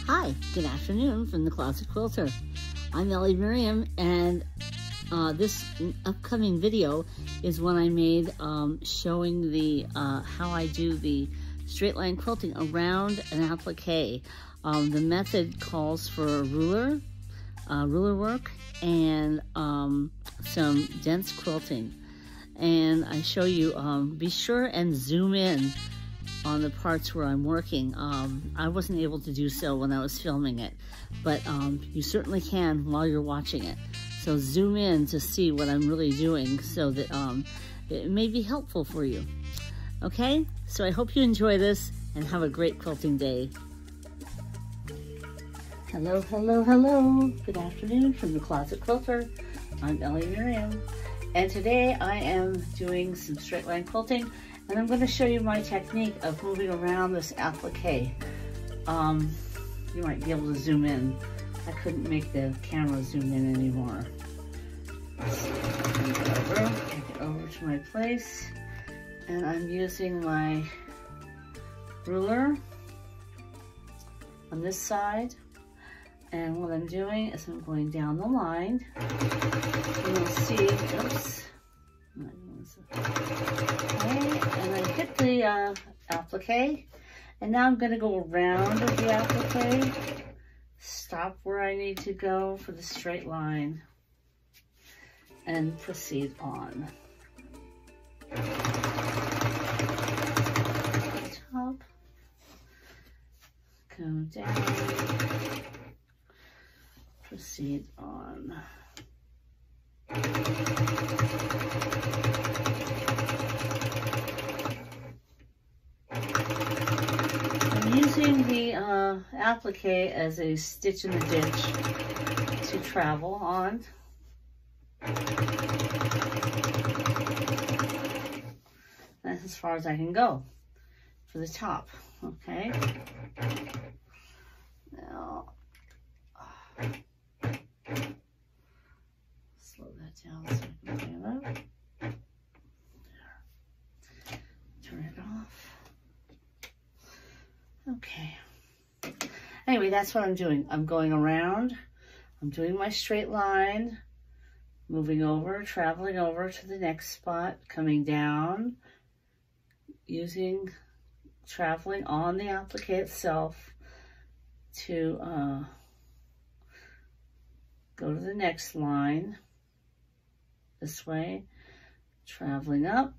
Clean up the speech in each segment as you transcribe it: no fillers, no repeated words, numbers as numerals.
Hi, good afternoon from the Closet Quilter. I'm Ellie Miriam, and this upcoming video is one I made showing the how I do the straight line quilting around an applique. The method calls for a ruler work, and some dense quilting. And I show you, be sure and zoom in on the parts where I'm working. I wasn't able to do so when I was filming it, but you certainly can while you're watching it. So zoom in to see what I'm really doing so that it may be helpful for you. Okay, so I hope you enjoy this and have a great quilting day. Hello, hello, hello. Good afternoon from the Closet Quilter. I'm Ellie Miriam, and today I am doing some straight line quilting, and I'm going to show you my technique of moving around this applique. You might be able to zoom in. I couldn't make the camera zoom in anymore. Take it over to my place, and I'm using my ruler on this side. And what I'm doing is I'm going down the line. You'll see, oops. Okay, and I hit the applique. And now I'm going to go around the applique. Stop where I need to go for the straight line. And proceed on. Top. Go down. Proceed on. I'm using the applique as a stitch in the ditch to travel on. That's as far as I can go for the top, okay? Now, slow that down so I can clean it up. There. Turn it off. Okay. Anyway, that's what I'm doing. I'm going around. I'm doing my straight line, moving over, traveling over to the next spot, coming down, traveling on the applique itself to go to the next line this way, traveling up,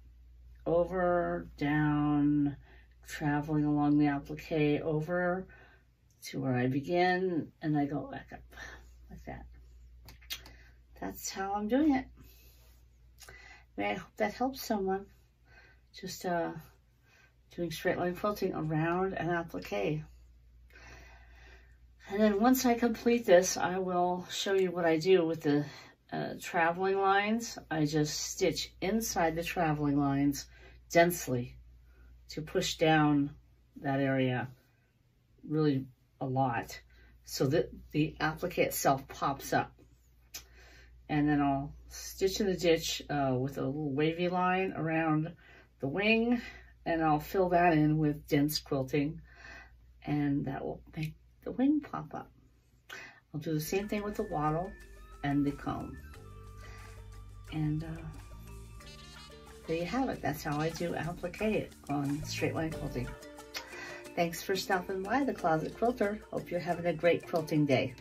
over, down, traveling along the applique over to where I begin, and I go back up like that. That's how I'm doing it. I hope that helps someone. Just doing straight line quilting around an applique. And then once I complete this, I will show you what I do with the traveling lines. I just stitch inside the traveling lines densely to push down that area really a lot so that the applique itself pops up. And then I'll stitch in the ditch with a little wavy line around the wing, and I'll fill that in with dense quilting, and that will make the wing pop up. I'll do the same thing with the wattle and the comb. And there you have it. That's how I do applique on straight line quilting. Thanks for stopping by the Closet Quilter. Hope you're having a great quilting day.